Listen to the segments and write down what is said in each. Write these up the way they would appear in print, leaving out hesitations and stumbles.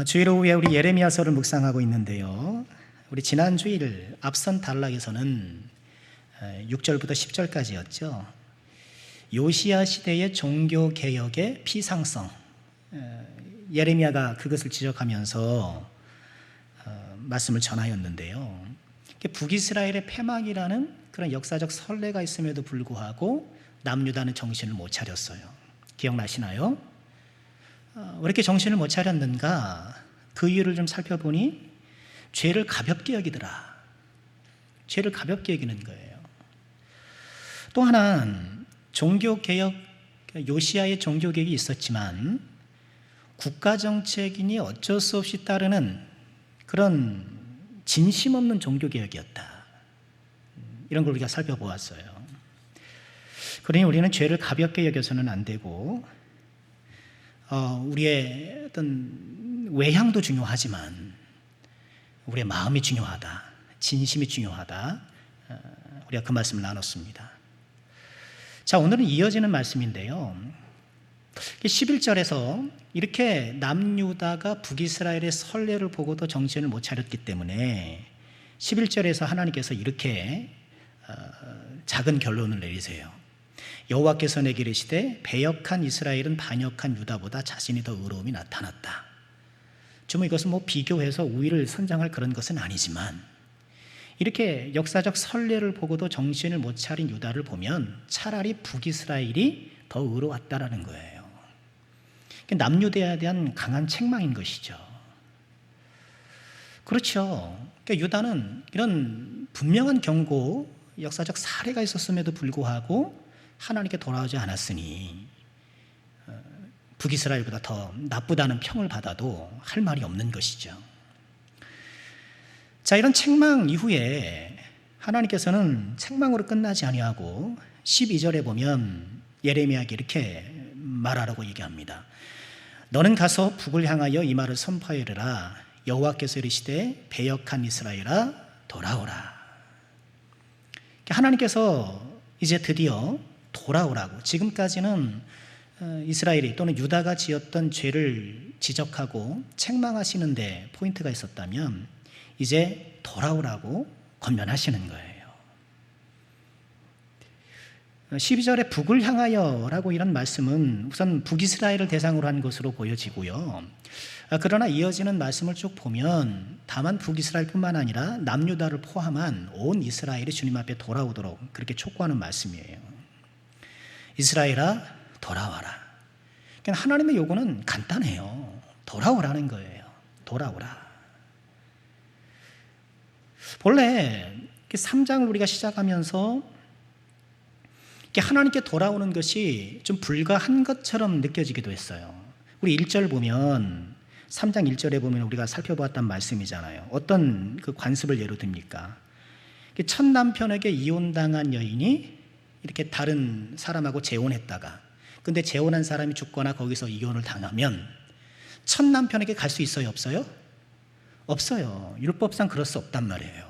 주일 오후에 우리 예레미야서를 묵상하고 있는데요. 우리 지난 주일 앞선 단락에서는 6절부터 10절까지였죠. 요시야 시대의 종교 개혁의 피상성, 예레미야가 그것을 지적하면서 말씀을 전하였는데요. 북이스라엘의 패망이라는 그런 역사적 선례가 있음에도 불구하고 남유다는 정신을 못 차렸어요. 기억나시나요? 왜 이렇게 정신을 못 차렸는가? 그 이유를 좀 살펴보니 죄를 가볍게 여기더라. 죄를 가볍게 여기는 거예요. 또 하나는 종교개혁, 요시야의 종교개혁이 있었지만 국가정책인이 어쩔 수 없이 따르는 그런 진심 없는 종교개혁이었다. 이런 걸 우리가 살펴보았어요. 그러니 우리는 죄를 가볍게 여겨서는 안 되고 우리의 어떤 외향도 중요하지만 우리의 마음이 중요하다. 진심이 중요하다. 우리가 그 말씀을 나눴습니다. 자, 오늘은 이어지는 말씀인데요. 11절에서 이렇게 남유다가 북이스라엘의 선례를 보고도 정신을 못 차렸기 때문에 11절에서 하나님께서 이렇게 작은 결론을 내리세요. 여호와께서 내게 이르시되 배역한 이스라엘은 반역한 유다보다 자신이 더 의로움이 나타났다. 좀 이것은 비교해서 우위를 선정할 그런 것은 아니지만 이렇게 역사적 선례를 보고도 정신을 못 차린 유다를 보면 차라리 북이스라엘이 더 의로웠다라는 거예요. 남유다에 대한 강한 책망인 것이죠. 그렇죠. 그러니까 유다는 이런 분명한 경고, 역사적 사례가 있었음에도 불구하고 하나님께 돌아오지 않았으니 북이스라엘보다 더 나쁘다는 평을 받아도 할 말이 없는 것이죠. 자, 이런 책망 이후에 하나님께서는 책망으로 끝나지 아니하고 12절에 보면 예레미야에게 이렇게 말하라고 얘기합니다. 너는 가서 북을 향하여 이 말을 선포하여라. 여호와께서 이르시되 배역한 이스라엘아 돌아오라. 하나님께서 이제 드디어 돌아오라고, 지금까지는 이스라엘이 또는 유다가 지었던 죄를 지적하고 책망하시는데 포인트가 있었다면 이제 돌아오라고 권면하시는 거예요. 12절에 북을 향하여라고 이런 말씀은 우선 북이스라엘을 대상으로 한 것으로 보여지고요. 그러나 이어지는 말씀을 쭉 보면 다만 북이스라엘뿐만 아니라 남유다를 포함한 온 이스라엘이 주님 앞에 돌아오도록 그렇게 촉구하는 말씀이에요. 이스라엘아 돌아와라. 그러니까 하나님의 요구는 간단해요. 돌아오라는 거예요. 돌아오라. 본래 3장을 우리가 시작하면서 하나님께 돌아오는 것이 좀 불가한 것처럼 느껴지기도 했어요. 우리 1절 보면 3장 1절에 보면 우리가 살펴보았던 말씀이잖아요. 어떤 그 관습을 예로 듭니까? 첫 남편에게 이혼당한 여인이 이렇게 다른 사람하고 재혼했다가 근데 재혼한 사람이 죽거나 거기서 이혼을 당하면 첫 남편에게 갈 수 있어요? 없어요? 없어요. 율법상 그럴 수 없단 말이에요.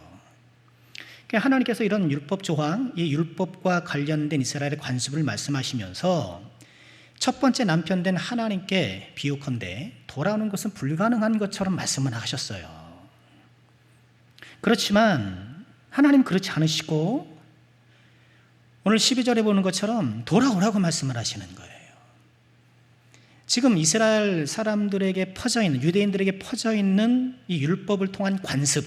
하나님께서 이런 율법 조항, 이 율법과 관련된 이스라엘의 관습을 말씀하시면서 첫 번째 남편 된 하나님께 비유컨대 돌아오는 것은 불가능한 것처럼 말씀을 하셨어요. 그렇지만 하나님 그렇지 않으시고 오늘 12절에 보는 것처럼 돌아오라고 말씀을 하시는 거예요. 지금 이스라엘 사람들에게 퍼져 있는, 유대인들에게 퍼져 있는 이 율법을 통한 관습,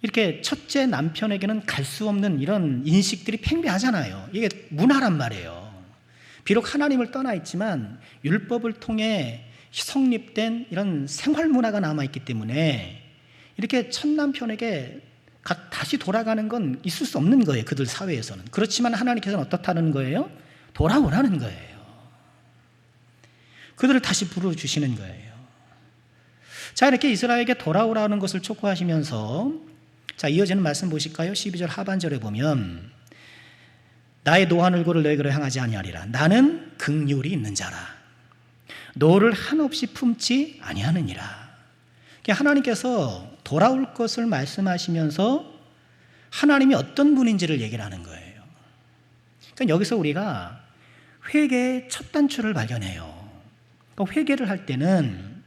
이렇게 첫째 남편에게는 갈 수 없는 이런 인식들이 팽배하잖아요. 이게 문화란 말이에요. 비록 하나님을 떠나 있지만 율법을 통해 성립된 이런 생활 문화가 남아있기 때문에 이렇게 첫 남편에게 다시 돌아가는 건 있을 수 없는 거예요. 그들 사회에서는. 그렇지만 하나님께서는 어떻다는 거예요? 돌아오라는 거예요. 그들을 다시 부르주시는 거예요. 자, 이렇게 이스라엘에게 돌아오라는 것을 촉구하시면서 자, 이어지는 말씀 보실까요? 12절 하반절에 보면 나의 노한 얼굴을 너희에게로 향하지 아니하리라. 나는 긍휼이 있는 자라. 너를 한없이 품지 아니하느니라. 하나님께서 돌아올 것을 말씀하시면서 하나님이 어떤 분인지를 얘기를 하는 거예요. 그러니까 여기서 우리가 회개의 첫 단추를 발견해요. 그러니까 회개를 할 때는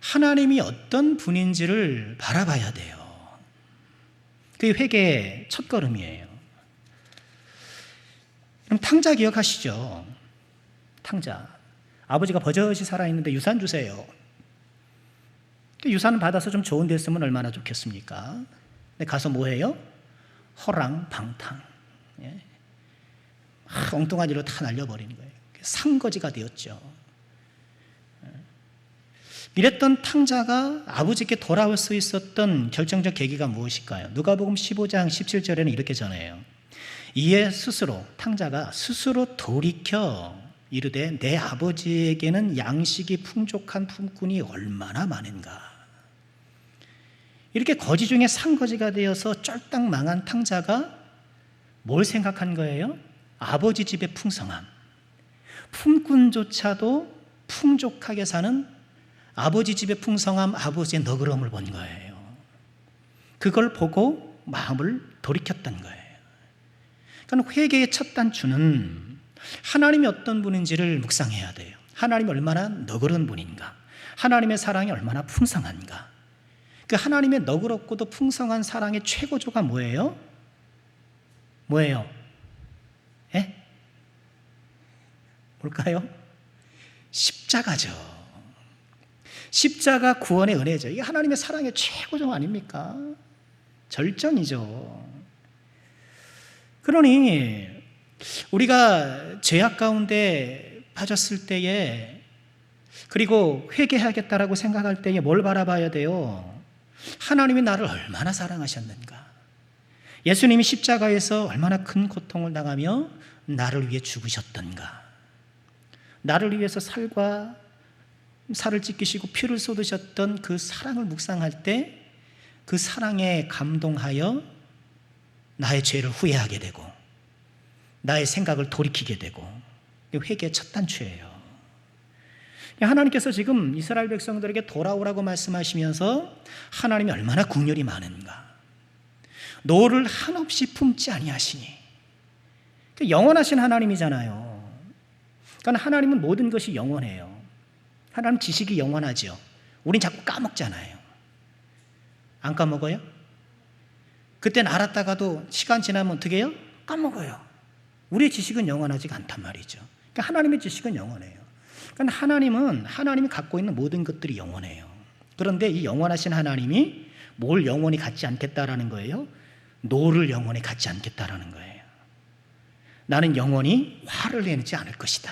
하나님이 어떤 분인지를 바라봐야 돼요. 그게 회개의 첫걸음이에요. 그럼 탕자 기억하시죠? 탕자. 아버지가 버젓이 살아있는데 유산 주세요. 유산 받아서 좀 좋은 데 있으면 얼마나 좋겠습니까? 근데 가서 뭐 해요? 허랑방탕. 엉뚱한 일로 다 날려버리는 거예요. 상거지가 되었죠. 이랬던 탕자가 아버지께 돌아올 수 있었던 결정적 계기가 무엇일까요? 누가복음 15장 17절에는 이렇게 전해요. 이에 스스로 탕자가 스스로 돌이켜 이르되 내 아버지에게는 양식이 풍족한 품꾼이 얼마나 많은가. 이렇게 거지 중에 상거지가 되어서 쫄딱 망한 탕자가 뭘 생각한 거예요? 아버지 집의 풍성함. 품꾼조차도 풍족하게 사는 아버지 집의 풍성함, 아버지의 너그러움을 본 거예요. 그걸 보고 마음을 돌이켰던 거예요. 그러니까 회개의 첫 단추는 하나님이 어떤 분인지를 묵상해야 돼요. 하나님이 얼마나 너그러운 분인가, 하나님의 사랑이 얼마나 풍성한가. 그 하나님의 너그럽고도 풍성한 사랑의 최고조가 뭐예요? 뭐예요? 예? 뭘까요? 십자가죠. 십자가 구원의 은혜죠. 이게 하나님의 사랑의 최고조 아닙니까? 절정이죠. 그러니 우리가 죄악 가운데 빠졌을 때에, 그리고 회개하겠다라고 생각할 때에 뭘 바라봐야 돼요? 하나님이 나를 얼마나 사랑하셨는가. 예수님이 십자가에서 얼마나 큰 고통을 당하며 나를 위해 죽으셨던가. 나를 위해서 살을 찢기시고 피를 쏟으셨던 그 사랑을 묵상할 때 그 사랑에 감동하여 나의 죄를 후회하게 되고 나의 생각을 돌이키게 되고, 회개의 첫 단추예요. 하나님께서 지금 이스라엘 백성들에게 돌아오라고 말씀하시면서 하나님이 얼마나 긍휼이 많은가. 노를 한없이 품지 아니하시니. 영원하신 하나님이잖아요. 그러니까 하나님은 모든 것이 영원해요. 하나님 지식이 영원하죠. 우린 자꾸 까먹잖아요. 안 까먹어요? 그때는 알았다가도 시간 지나면 어떻게 해요? 까먹어요. 우리의 지식은 영원하지가 않단 말이죠. 그러니까 하나님의 지식은 영원해요. 그러니까 하나님은 하나님이 갖고 있는 모든 것들이 영원해요. 그런데 이 영원하신 하나님이 뭘 영원히 갖지 않겠다라는 거예요? 노를 영원히 갖지 않겠다라는 거예요. 나는 영원히 화를 내지 않을 것이다.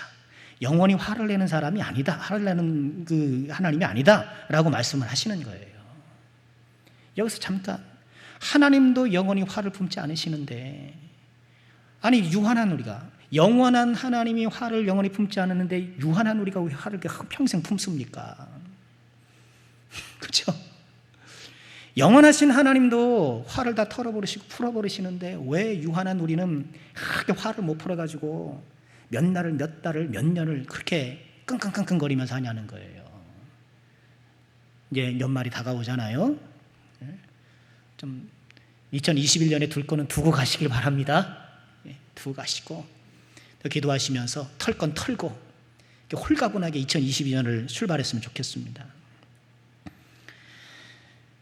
영원히 화를 내는 사람이 아니다. 화를 내는 그 하나님이 아니다. 라고 말씀을 하시는 거예요. 여기서 잠깐, 하나님도 영원히 화를 품지 않으시는데, 아니 유한한 우리가, 영원한 하나님이 화를 영원히 품지 않았는데 유한한 우리가 왜 화를 평생 품습니까? 그렇죠? 영원하신 하나님도 화를 다 털어버리시고 풀어버리시는데 왜 유한한 우리는 크게 화를 못 풀어가지고 몇 날을 몇 달을 몇 년을 그렇게 끙끙끙끙거리면서 하냐는 거예요. 이제 연말이 다가오잖아요. 좀 2021년에 둘 거는 두고 가시길 바랍니다. 두고 가시고 또 기도하시면서 털 건 털고 홀가분하게 2022년을 출발했으면 좋겠습니다.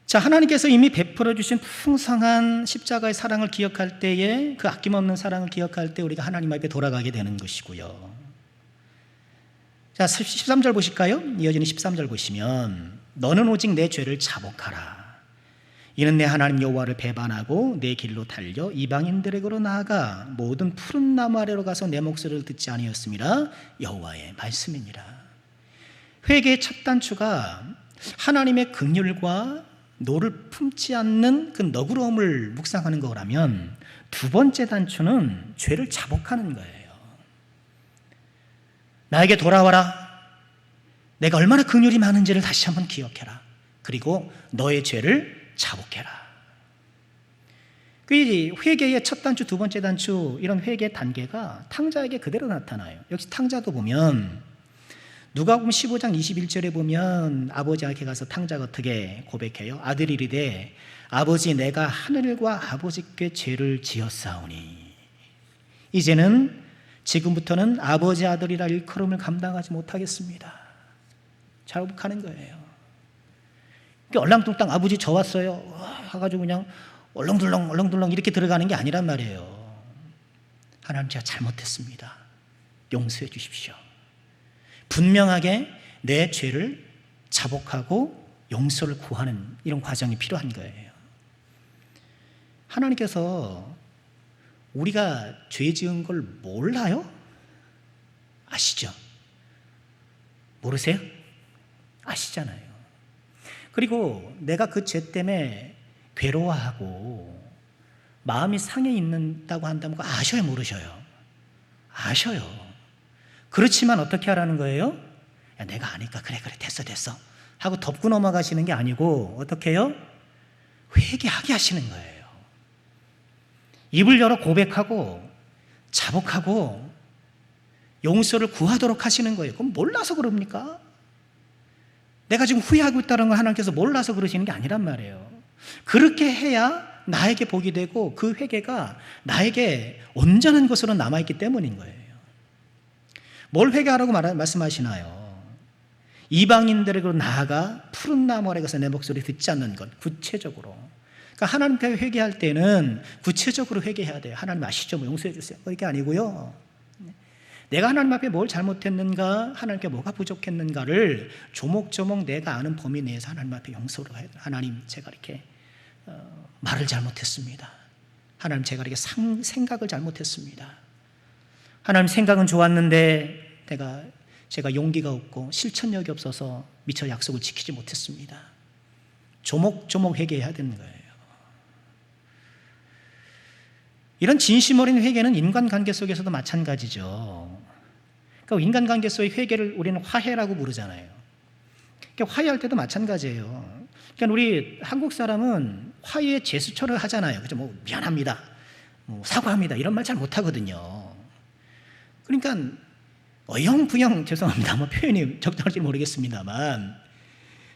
자, 하나님께서 이미 베풀어 주신 풍성한 십자가의 사랑을 기억할 때에, 그 아낌없는 사랑을 기억할 때 우리가 하나님 앞에 돌아가게 되는 것이고요. 자, 13절 보실까요? 이어지는 13절 보시면, 너는 오직 내 죄를 자복하라. 이는 내 하나님 여호와를 배반하고 내 길로 달려 이방인들에게로 나아가 모든 푸른 나무 아래로 가서 내 목소리를 듣지 아니었음이라. 여호와의 말씀이니라. 회개의 첫 단추가 하나님의 긍휼과 노를 품지 않는 그 너그러움을 묵상하는 거라면, 두 번째 단추는 죄를 자복하는 거예요. 나에게 돌아와라. 내가 얼마나 긍휼이 많은지를 다시 한번 기억해라. 그리고 너의 죄를 자복해라. 그 회개의 첫 단추, 두 번째 단추, 이런 회개의 단계가 탕자에게 그대로 나타나요. 역시 탕자도 보면 누가복음 15장 21절에 보면 아버지에게 가서 탕자가 어떻게 고백해요? 아들이 이르되 아버지, 내가 하늘과 아버지께 죄를 지었사오니 이제는 지금부터는 아버지 아들이라 일컬음을 감당하지 못하겠습니다. 자복하는 거예요. 얼랑뚱땅 아버지 저 왔어요 해가지고 그냥 얼렁들렁 얼렁들렁 이렇게 들어가는 게 아니란 말이에요. 하나님, 제가 잘못했습니다. 용서해 주십시오. 분명하게 내 죄를 자복하고 용서를 구하는 이런 과정이 필요한 거예요. 하나님께서 우리가 죄 지은 걸 몰라요? 아시죠? 모르세요? 아시잖아요. 그리고 내가 그 죄 때문에 괴로워하고 마음이 상해 있는다고 한다면 아셔요, 모르셔요? 아셔요. 그렇지만 어떻게 하라는 거예요? 야, 내가 아니까 그래 됐어 하고 덮고 넘어가시는 게 아니고 어떻게 해요? 회개하게 하시는 거예요. 입을 열어 고백하고 자복하고 용서를 구하도록 하시는 거예요. 그럼 몰라서 그럽니까? 내가 지금 후회하고 있다는 걸 하나님께서 몰라서 그러시는 게 아니란 말이에요. 그렇게 해야 나에게 복이 되고 그 회개가 나에게 온전한 것으로 남아있기 때문인 거예요. 뭘 회개하라고 말씀하시나요? 이방인들에게 나아가 푸른 나무 아래 가서 내 목소리 듣지 않는 것, 구체적으로. 그러니까 하나님께 회개할 때는 구체적으로 회개해야 돼요. 하나님 아시죠? 용서해 주세요. 이게 아니고요. 내가 하나님 앞에 뭘 잘못했는가, 하나님께 뭐가 부족했는가를 조목조목 내가 아는 범위 내에서 하나님 앞에 용서를 해야 돼요. 하나님, 제가 이렇게 말을 잘못했습니다. 하나님, 제가 이렇게 생각을 잘못했습니다. 하나님, 생각은 좋았는데 제가 용기가 없고 실천력이 없어서 미처 약속을 지키지 못했습니다. 조목조목 회개해야 되는 거예요. 이런 진심 어린 회개는 인간관계 속에서도 마찬가지죠. 그러니까 인간관계 속의 회개를 우리는 화해라고 부르잖아요. 그러니까 화해할 때도 마찬가지예요. 그러니까 우리 한국 사람은 화해의 제스처를 하잖아요. 그죠? 미안합니다, 사과합니다 이런 말 잘 못하거든요. 그러니까 어영부영, 죄송합니다, 표현이 적절할지 모르겠습니다만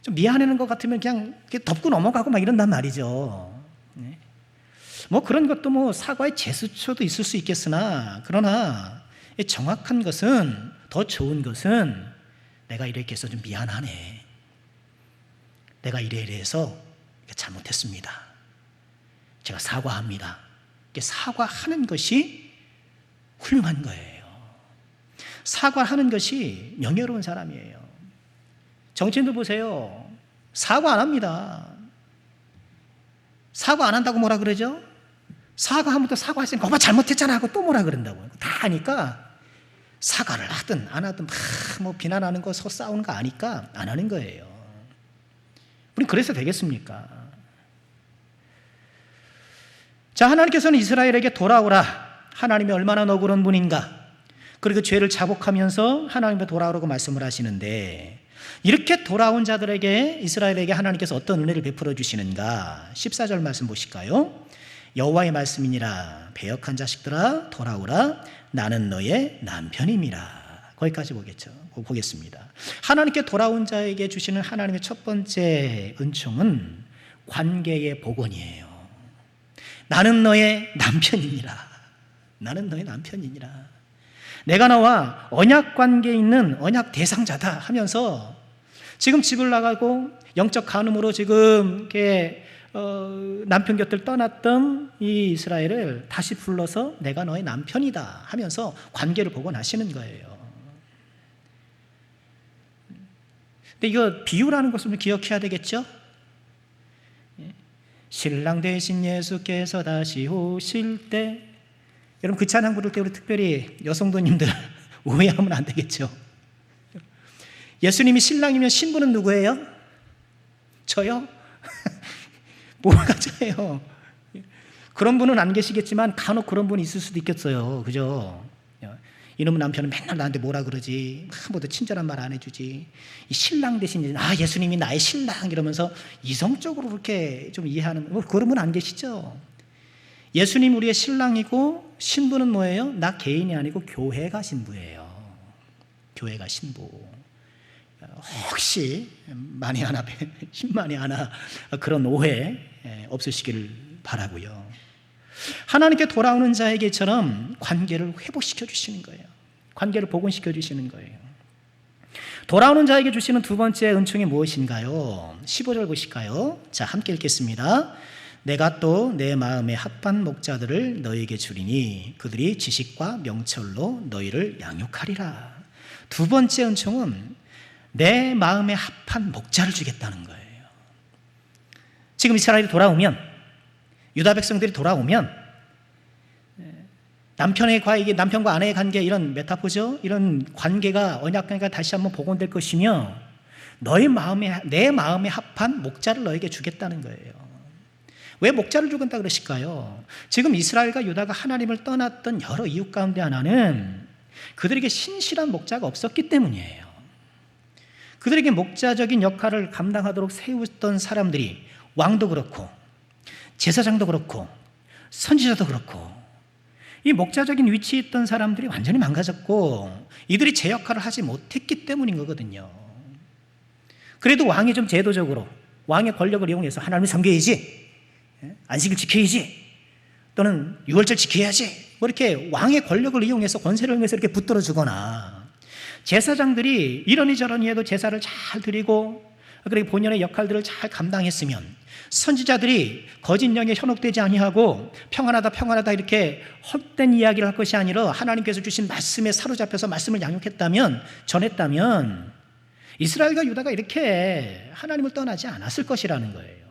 좀 미안해하는 것 같으면 그냥 덮고 넘어가고 막 이런단 말이죠. 네. 그런 것도 사과의 제스처도 있을 수 있겠으나, 그러나 정확한 것은, 더 좋은 것은 내가 이렇게 해서 좀 미안하네, 내가 이래서 잘못했습니다, 제가 사과합니다, 이렇게 사과하는 것이 훌륭한 거예요. 사과하는 것이 명예로운 사람이에요. 정치인들 보세요. 사과 안 합니다. 사과 안 한다고 뭐라 그러죠? 사과하면 또 사과했으니까 오빠 잘못했잖아 하고 또 뭐라 그런다고요. 다 하니까 사과를 하든 안 하든 막 비난하는 거, 싸우는 거 아니까 안 하는 거예요. 우린 그래서 되겠습니까? 자, 하나님께서는 이스라엘에게 돌아오라, 하나님이 얼마나 너그러운 분인가, 그리고 죄를 자복하면서 하나님께 돌아오라고 말씀을 하시는데, 이렇게 돌아온 자들에게, 이스라엘에게 하나님께서 어떤 은혜를 베풀어 주시는가? 14절 말씀 보실까요? 여호와의 말씀이니라, 배역한 자식들아 돌아오라, 나는 너의 남편임이라. 거기까지 보겠습니다. 하나님께 돌아온 자에게 주시는 하나님의 첫 번째 은총은 관계의 복원이에요. 나는 너의 남편이니라. 나는 너의 남편이니라. 내가 너와 언약 관계에 있는 언약 대상자다 하면서 지금 집을 나가고 영적 간음으로 지금 이렇게 남편 곁을 떠났던 이 이스라엘을 다시 불러서 내가 너의 남편이다 하면서 관계를 복원하시는 거예요. 근데 이거 비유라는 것을 기억해야 되겠죠? 신랑 대신 예수께서 다시 오실 때, 여러분 그 찬양 부를 때 우리 특별히 여성도님들 오해하면 안 되겠죠? 예수님이 신랑이면 신부는 누구예요? 저요? 뭐가 저예요? 그런 분은 안 계시겠지만 간혹 그런 분이 있을 수도 있겠어요. 그죠? 이놈의 남편은 맨날 나한테 뭐라 그러지, 한 번도 친절한 말 안 해주지, 이 신랑 대신 예수님이 나의 신랑 이러면서 이성적으로 그렇게 좀 이해하는 그런 분 안 계시죠? 예수님 우리의 신랑이고 신부는 뭐예요? 나 개인이 아니고 교회가 신부예요. 교회가 신부. 혹시 만에 하나, 십만에 하나 그런 오해 없으시기를 바라고요. 하나님께 돌아오는 자에게처럼 관계를 회복시켜 주시는 거예요. 관계를 복원시켜 주시는 거예요. 돌아오는 자에게 주시는 두 번째 은총이 무엇인가요? 15절 보실까요? 자, 함께 읽겠습니다. 내가 또 내 마음에 합한 목자들을 너희에게 주리니 그들이 지식과 명철로 너희를 양육하리라. 두 번째 은총은 내 마음에 합한 목자를 주겠다는 거예요. 지금 이스라엘이 돌아오면, 유다 백성들이 돌아오면 남편과 아내의 관계, 이런 메타포죠. 이런 관계가, 언약 관계가 다시 한번 복원될 것이며 내 마음에 합한 목자를 너에게 주겠다는 거예요. 왜 목자를 주겠다 그러실까요? 지금 이스라엘과 유다가 하나님을 떠났던 여러 이유 가운데 하나는 그들에게 신실한 목자가 없었기 때문이에요. 그들에게 목자적인 역할을 감당하도록 세웠던 사람들이, 왕도 그렇고 제사장도 그렇고 선지자도 그렇고, 이 목자적인 위치에 있던 사람들이 완전히 망가졌고 이들이 제 역할을 하지 못했기 때문인 거거든요. 그래도 왕이 좀 제도적으로 왕의 권력을 이용해서 하나님을 섬겨야지, 안식일 지켜야지, 또는 유월절 지켜야지, 뭐 이렇게 왕의 권력을 이용해서, 권세를 이용해서 이렇게 붙들어 주거나, 제사장들이 이러니 저러니 해도 제사를 잘 드리고 그리고 본연의 역할들을 잘 감당했으면, 선지자들이 거짓 영에 현혹되지 아니하고 평안하다 이렇게 헛된 이야기를 할 것이 아니라 하나님께서 주신 말씀에 사로잡혀서 말씀을 양육했다면, 전했다면 이스라엘과 유다가 이렇게 하나님을 떠나지 않았을 것이라는 거예요.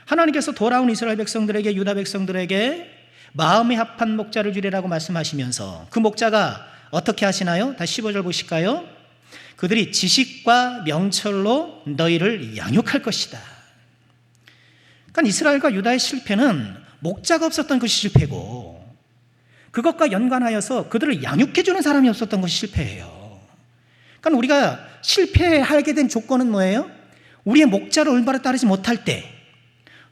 하나님께서 돌아온 이스라엘 백성들에게, 유다 백성들에게 마음에 합한 목자를 주리라고 말씀하시면서 그 목자가 어떻게 하시나요? 다시 15절 보실까요? 그들이 지식과 명철로 너희를 양육할 것이다. 그러니까 이스라엘과 유다의 실패는 목자가 없었던 것이 실패고, 그것과 연관하여서 그들을 양육해주는 사람이 없었던 것이 실패예요. 그러니까 우리가 실패하게 된 조건은 뭐예요? 우리의 목자를 올바로 따르지 못할 때,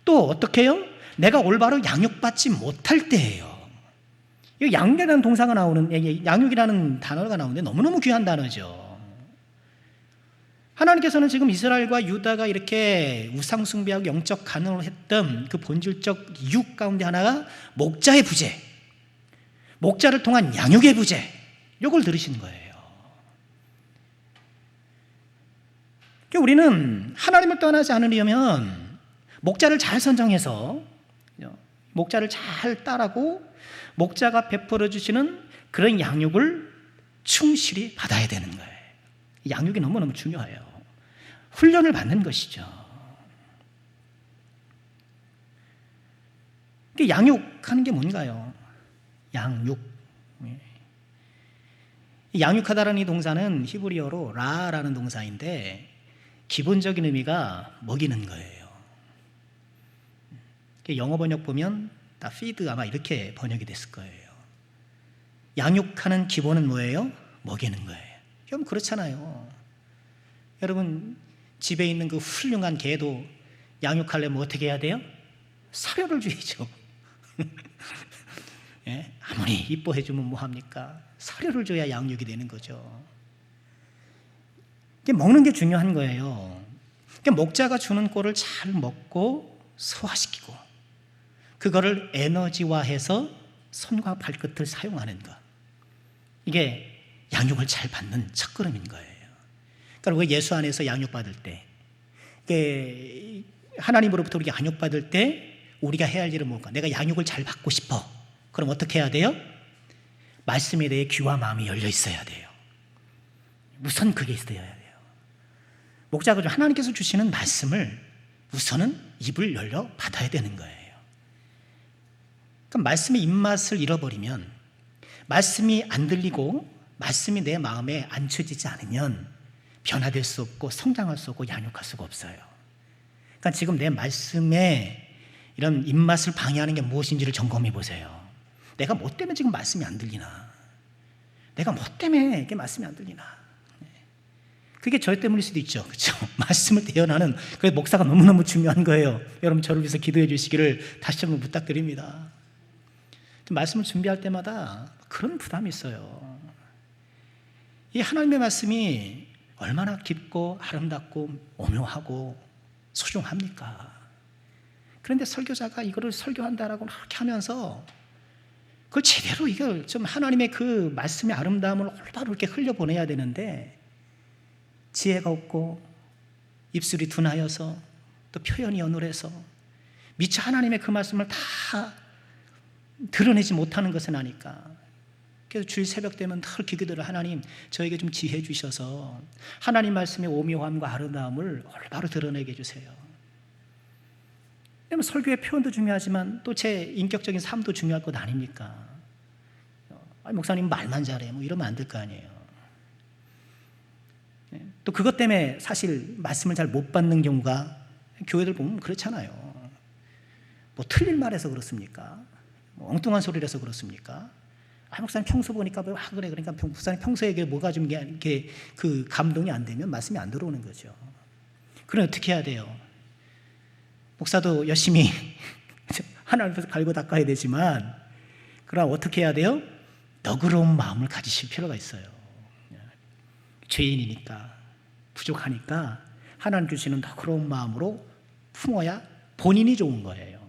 또 어떻게 해요? 내가 올바로 양육받지 못할 때예요. 양육이라는 동사가 양육이라는 단어가 나오는데 너무너무 귀한 단어죠. 하나님께서는 지금 이스라엘과 유다가 이렇게 우상숭배하고 영적 간음을 했던 그 본질적 이유 가운데 하나가 목자의 부재, 목자를 통한 양육의 부재, 이걸 들으시는 거예요. 우리는 하나님을 떠나지 않으려면 목자를 잘 선정해서, 목자를 잘 따르고 목자가 베풀어 주시는 그런 양육을 충실히 받아야 되는 거예요. 양육이 너무너무 중요해요. 훈련을 받는 것이죠. 양육하는 게 뭔가요? 양육. 양육하다라는 이 동사는 히브리어로 라라는 동사인데 기본적인 의미가 먹이는 거예요. 영어 번역 보면 다 feed 아마 이렇게 번역이 됐을 거예요. 양육하는 기본은 뭐예요? 먹이는 거예요. 여러분 그렇잖아요. 여러분 집에 있는 그 훌륭한 개도 양육하려면 어떻게 해야 돼요? 사료를 줘야죠. 예? 아무리 이뻐해 주면 뭐합니까? 사료를 줘야 양육이 되는 거죠. 먹는 게 중요한 거예요. 목자가 주는 꼴을 잘 먹고 소화시키고 그거를 에너지화해서 손과 발끝을 사용하는 것, 이게 양육을 잘 받는 첫걸음인 거예요. 그러니까 우리가 예수 안에서 양육받을 때, 하나님으로부터 우리가 양육받을 때 우리가 해야 할 일은 뭘까? 내가 양육을 잘 받고 싶어. 그럼 어떻게 해야 돼요? 말씀에 대해 귀와 마음이 열려 있어야 돼요. 우선 그게 있어야 돼요. 목자가 하나님께서 주시는 말씀을 우선은 입을 열려 받아야 되는 거예요. 그러니까 말씀의 입맛을 잃어버리면, 말씀이 안 들리고 말씀이 내 마음에 앉혀지지 않으면 변화될 수 없고 성장할 수 없고 양육할 수가 없어요. 그러니까 지금 내 말씀에 이런 입맛을 방해하는 게 무엇인지를 점검해 보세요. 내가 뭐 때문에 지금 말씀이 안 들리나? 내가 뭐 때문에 이게 말씀이 안 들리나? 그게 저 때문일 수도 있죠. 그렇죠? 말씀을 대연하는, 그래서 목사가 너무너무 중요한 거예요. 여러분 저를 위해서 기도해 주시기를 다시 한번 부탁드립니다. 말씀을 준비할 때마다 그런 부담이 있어요. 이 하나님의 말씀이 얼마나 깊고 아름답고 오묘하고 소중합니까? 그런데 설교자가 이거를 설교한다라고 그렇게 하면서 그걸 제대로 이걸 좀 하나님의 그 말씀의 아름다움을 올바로 이렇게 흘려보내야 되는데 지혜가 없고 입술이 둔하여서 또 표현이 어눌해서 미처 하나님의 그 말씀을 다 드러내지 못하는 것은 아닐까. 그래서 주일 새벽 되면 늘 기도를 하나님 저에게 좀 지혜 주셔서 하나님 말씀의 오묘함과 아름다움을 올바로 드러내게 해주세요. 왜냐면 설교의 표현도 중요하지만 또 제 인격적인 삶도 중요할 것 아닙니까? 아니, 목사님 말만 잘해 뭐 이러면 안 될 거 아니에요. 또 그것 때문에 사실 말씀을 잘 못 받는 경우가 교회들 보면 그렇잖아요. 뭐 틀린 말해서 그렇습니까? 뭐 엉뚱한 소리를 해서 그렇습니까? 아, 목사님 평소 보니까 왜 그래? 그러니까 목사님 평소에 뭐가 좀 이렇게 그 감동이 안 되면 말씀이 안 들어오는 거죠. 그럼 어떻게 해야 돼요? 목사도 열심히 하나님 앞에서 갈고 닦아야 되지만 그럼 어떻게 해야 돼요? 너그러운 마음을 가지실 필요가 있어요. 죄인이니까 부족하니까 하나님 주시는 너그러운 마음으로 품어야 본인이 좋은 거예요.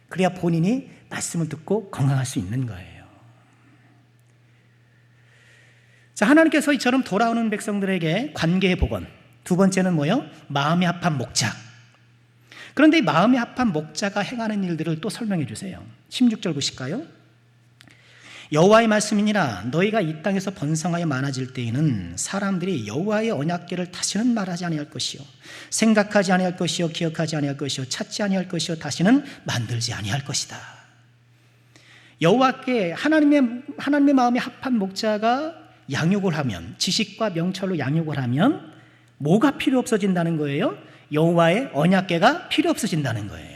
그래야 본인이 말씀을 듣고 건강할 수 있는 거예요. 자, 하나님께서 이처럼 돌아오는 백성들에게 관계의 복원. 두 번째는 뭐예요? 마음이 합한 목자. 그런데 이 마음이 합한 목자가 행하는 일들을 또 설명해 주세요. 16절 보실까요? 여호와의 말씀이니라 너희가 이 땅에서 번성하여 많아질 때에는 사람들이 여호와의 언약궤를 다시는 말하지 아니할 것이요 생각하지 아니할 것이요 기억하지 아니할 것이요 찾지 아니할 것이요 다시는 만들지 아니할 것이다. 여호와께 하나님의 마음이 합한 목자가 양육을 하면, 지식과 명철로 양육을 하면 뭐가 필요 없어진다는 거예요? 여호와의 언약궤가 필요 없어진다는 거예요.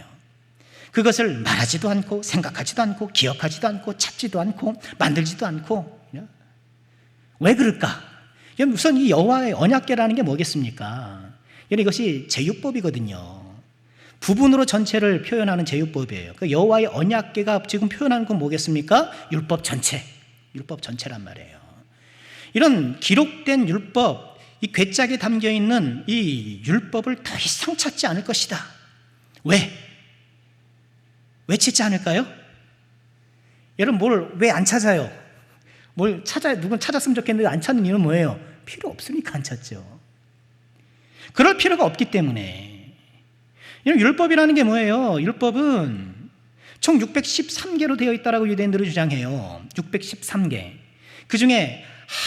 그것을 말하지도 않고 생각하지도 않고 기억하지도 않고 찾지도 않고 만들지도 않고. 왜 그럴까? 우선 이 여호와의 언약궤라는 게 뭐겠습니까? 이것이 제육법이거든요. 부분으로 전체를 표현하는 제육법이에요. 그 여호와의 언약궤가 지금 표현하는 건 뭐겠습니까? 율법 전체, 율법 전체란 말이에요. 이런 기록된 율법, 이 궤짝에 담겨있는 이 율법을 더 이상 찾지 않을 것이다. 왜? 왜 찾지 않을까요? 여러분 왜 안 찾아요? 누군 찾았으면 좋겠는데 안 찾는 이유는 뭐예요? 필요 없으니까 안 찾죠. 그럴 필요가 없기 때문에. 율법이라는 게 뭐예요? 율법은 총 613개로 되어 있다라고 유대인들은 주장해요. 613개. 그 중에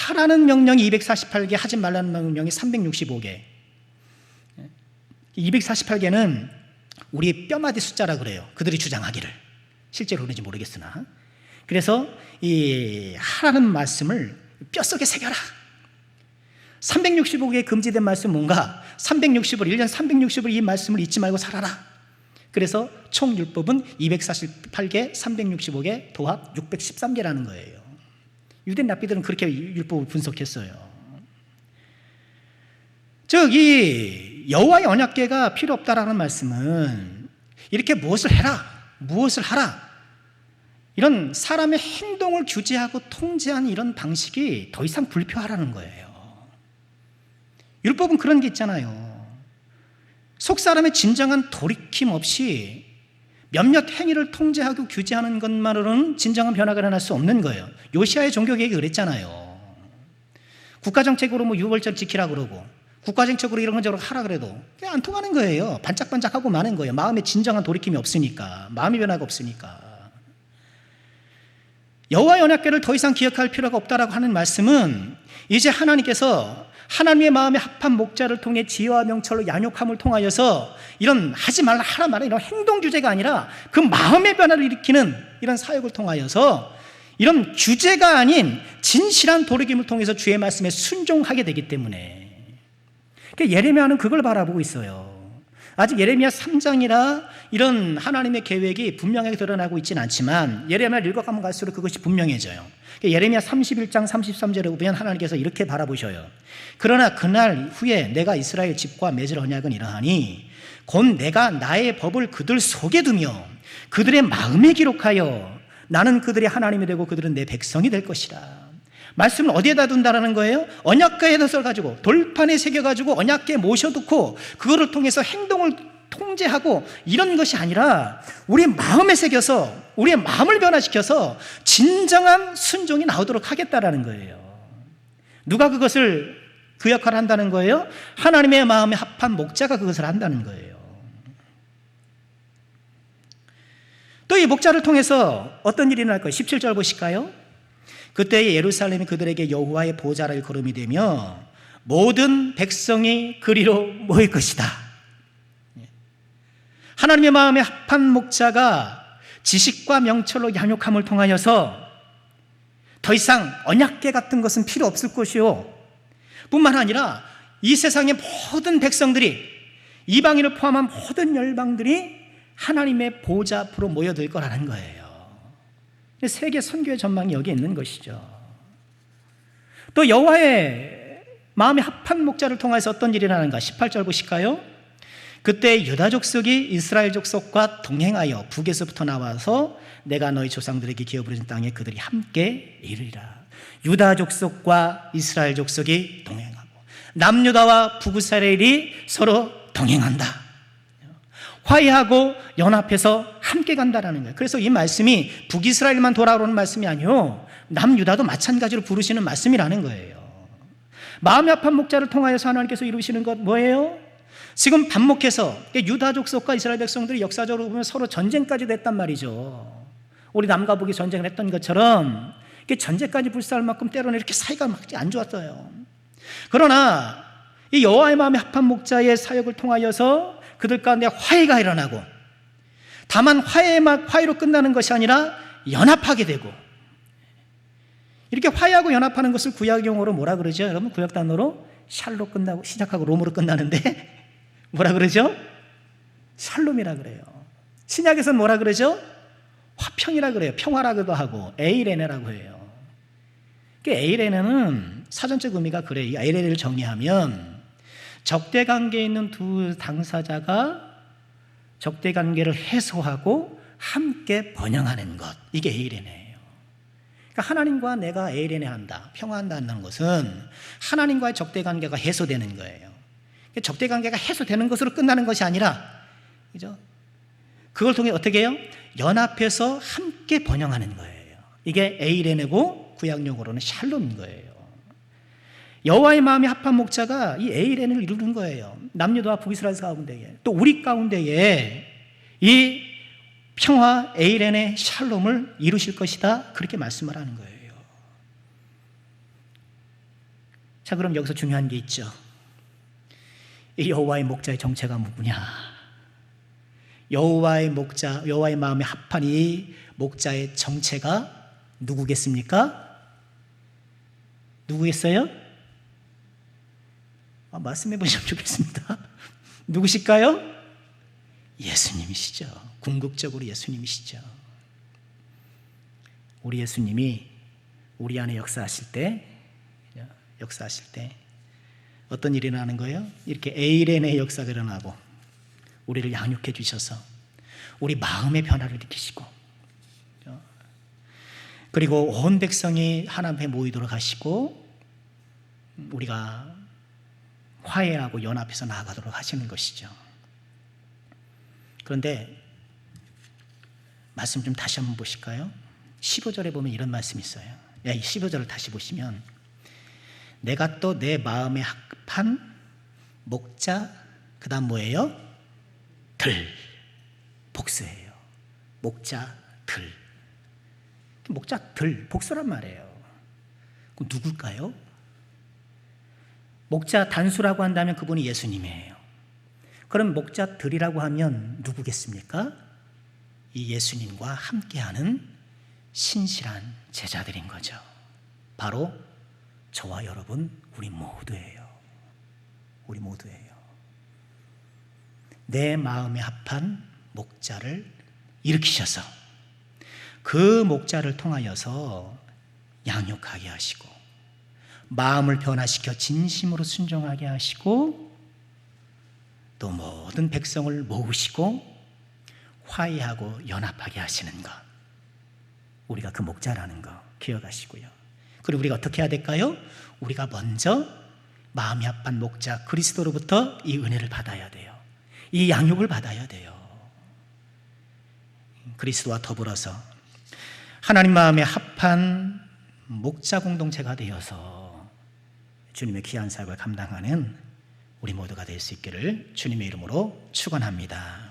하라는 명령이 248개, 하지 말라는 명령이 365개. 248개는 우리의 뼈마디 숫자라 그래요. 그들이 주장하기를. 실제로 그런지 모르겠으나. 그래서 이 하라는 말씀을 뼛속에 새겨라. 365개의 금지된 말씀 뭔가? 1년 360일 이 말씀을 잊지 말고 살아라. 그래서 총 율법은 248개, 365개, 도합 613개라는 거예요. 유대인 랍비들은 그렇게 율법을 분석했어요. 즉, 이 여호와의 언약궤가 필요 없다라는 말씀은 이렇게 무엇을 하라, 이런 사람의 행동을 규제하고 통제하는 이런 방식이 더 이상 불필요하라는 거예요. 율법은 그런 게 있잖아요. 속 사람의 진정한 돌이킴 없이 몇몇 행위를 통제하고 규제하는 것만으로는 진정한 변화가 일어날 수 없는 거예요. 요시아의 종교개혁이 그랬잖아요. 국가정책으로 유월절 지키라 그러고 국가정책으로 이런 건 저런 하라 그래도 안 통하는 거예요. 반짝반짝하고 마는 거예요. 마음에 진정한 돌이킴이 없으니까, 마음의 변화가 없으니까. 여호와의 언약궤를 더 이상 기억할 필요가 없다라고 하는 말씀은 이제 하나님께서 하나님의 마음에 합한 목자를 통해 지혜와 명철로 양육함을 통하여서 이런 하지 말라 하라 말라 이런 행동 규제가 아니라 그 마음의 변화를 일으키는 이런 사역을 통하여서 이런 규제가 아닌 진실한 돌이킴을 통해서 주의 말씀에 순종하게 되기 때문에, 그러니까 예레미야는 그걸 바라보고 있어요. 아직 예레미야 3장이라 이런 하나님의 계획이 분명하게 드러나고 있지는 않지만 예레미야를 읽어가면 갈수록 그것이 분명해져요. 예레미야 31장 33절에 보면 하나님께서 이렇게 바라보셔요. 그러나 그날 후에 내가 이스라엘 집과 맺을 언약은 이러하니 곧 내가 나의 법을 그들 속에 두며 그들의 마음에 기록하여 나는 그들의 하나님이 되고 그들은 내 백성이 될 것이라. 말씀을 어디에다 둔다라는 거예요? 언약궤에다 써가지고 돌판에 새겨가지고 언약궤에 모셔두고 그거를 통해서 행동을 통제하고 이런 것이 아니라 우리 마음에 새겨서 우리의 마음을 변화시켜서 진정한 순종이 나오도록 하겠다라는 거예요. 누가 그것을 그 역할을 한다는 거예요. 하나님의 마음에 합한 목자가 그것을 한다는 거예요. 또 이 목자를 통해서 어떤 일이 일어날 거예요? 17절 보실까요? 그때 예루살렘이 그들에게 여호와의 보좌를 거름이 되며 모든 백성이 그리로 모일 것이다. 하나님의 마음에 합한 목자가 지식과 명철로 양육함을 통하여서 더 이상 언약궤 같은 것은 필요 없을 것이요, 뿐만 아니라 이 세상의 모든 백성들이, 이방인을 포함한 모든 열방들이 하나님의 보좌 앞으로 모여들 거라는 거예요. 세계 선교의 전망이 여기에 있는 것이죠. 또 여호와의 마음에 합한 목자를 통해서 어떤 일이 일어나는가? 18절 보실까요? 그때 유다 족속이 이스라엘 족속과 동행하여 북에서부터 나와서 내가 너희 조상들에게 기업으로 땅에 그들이 함께 이르리라. 유다 족속과 이스라엘 족속이 동행하고 남유다와 북이스라엘이 서로 동행한다. 화해하고 연합해서 함께 간다라는 거예요. 그래서 이 말씀이 북이스라엘만 돌아오는 말씀이 아니요, 남유다도 마찬가지로 부르시는 말씀이라는 거예요. 마음의 합한 목자를 통하여서 하나님께서 이루시는 것 뭐예요? 지금 반목해서 유다 족속과 이스라엘 백성들이 역사적으로 보면 서로 전쟁까지도 했단 말이죠. 우리 남과 북이 전쟁을 했던 것처럼 전쟁까지 불사할 만큼 때로는 이렇게 사이가 막 안 좋았어요. 그러나 이 여호와의 마음에 합한 목자의 사역을 통하여서 그들 가운데 화해가 일어나고, 다만 화해로 끝나는 것이 아니라 연합하게 되고, 이렇게 화해하고 연합하는 것을 구약 용어로 뭐라 그러죠? 여러분, 구약 단어로 샬로 끝나고 시작하고 롬으로 끝나는데 뭐라 그러죠? 샬롬이라 그래요. 신약에서는 뭐라 그러죠? 화평이라 그래요. 평화라고도 하고 에이레네라고 해요. 에이레네는 사전적 의미가 그래요. 이 에이레네를 정리하면 적대 관계에 있는 두 당사자가 적대 관계를 해소하고 함께 번영하는 것, 이게 에이레네예요. 그러니까 하나님과 내가 에이레네 한다, 평화한다는 것은 하나님과의 적대 관계가 해소되는 거예요. 적대 관계가 해소되는 것으로 끝나는 것이 아니라, 그죠? 그걸 통해 어떻게 해요? 연합해서 함께 번영하는 거예요. 이게 에이레네고 구약용어로는 샬롬인 거예요. 여호와의 마음에 합한 목자가 이 에이레네를 이루는 거예요. 남유다와 북이스라엘 가운데에, 또 우리 가운데에 이 평화 에이레네 샬롬을 이루실 것이다, 그렇게 말씀을 하는 거예요. 자, 그럼 여기서 중요한 게 있죠. 이 여호와의 목자의 정체가 누구냐? 여호와의 목자, 여호와의 마음에 합한 이 목자의 정체가 누구겠습니까? 누구겠어요? 말씀해 보시면 좋겠습니다. 누구실까요? 예수님이시죠. 궁극적으로 예수님이시죠. 우리 예수님이 우리 안에 역사하실 때 어떤 일이 일어나는 거예요? 이렇게 에이레네의 역사가 일어나고 우리를 양육해 주셔서 우리 마음의 변화를 일으키시고, 그리고 온 백성이 하나님 앞에 모이도록 하시고 우리가 화해하고 연합해서 나아가도록 하시는 것이죠. 그런데 말씀 좀 다시 한번 보실까요? 15절에 보면 이런 말씀이 있어요. 이 15절을 다시 보시면, 내가 또 내 마음에 합한 목자, 그 다음 뭐예요? 들, 복수예요. 목자, 들. 목자, 들, 복수란 말이에요. 그럼 누굴까요? 목자 단수라고 한다면 그분이 예수님이에요. 그럼 목자들이라고 하면 누구겠습니까? 이 예수님과 함께하는 신실한 제자들인 거죠. 바로 저와 여러분, 우리 모두예요. 우리 모두예요. 내 마음에 합한 목자를 일으키셔서 그 목자를 통하여서 양육하게 하시고, 마음을 변화시켜 진심으로 순종하게 하시고, 또 모든 백성을 모으시고 화해하고 연합하게 하시는 것, 우리가 그 목자라는 거 기억하시고요. 그리고 우리가 어떻게 해야 될까요? 우리가 먼저 마음이 합한 목자 그리스도로부터 이 은혜를 받아야 돼요. 이 양육을 받아야 돼요. 그리스도와 더불어서 하나님 마음에 합한 목자 공동체가 되어서 주님의 귀한 사역을 감당하는 우리 모두가 될 수 있기를 주님의 이름으로 축원합니다.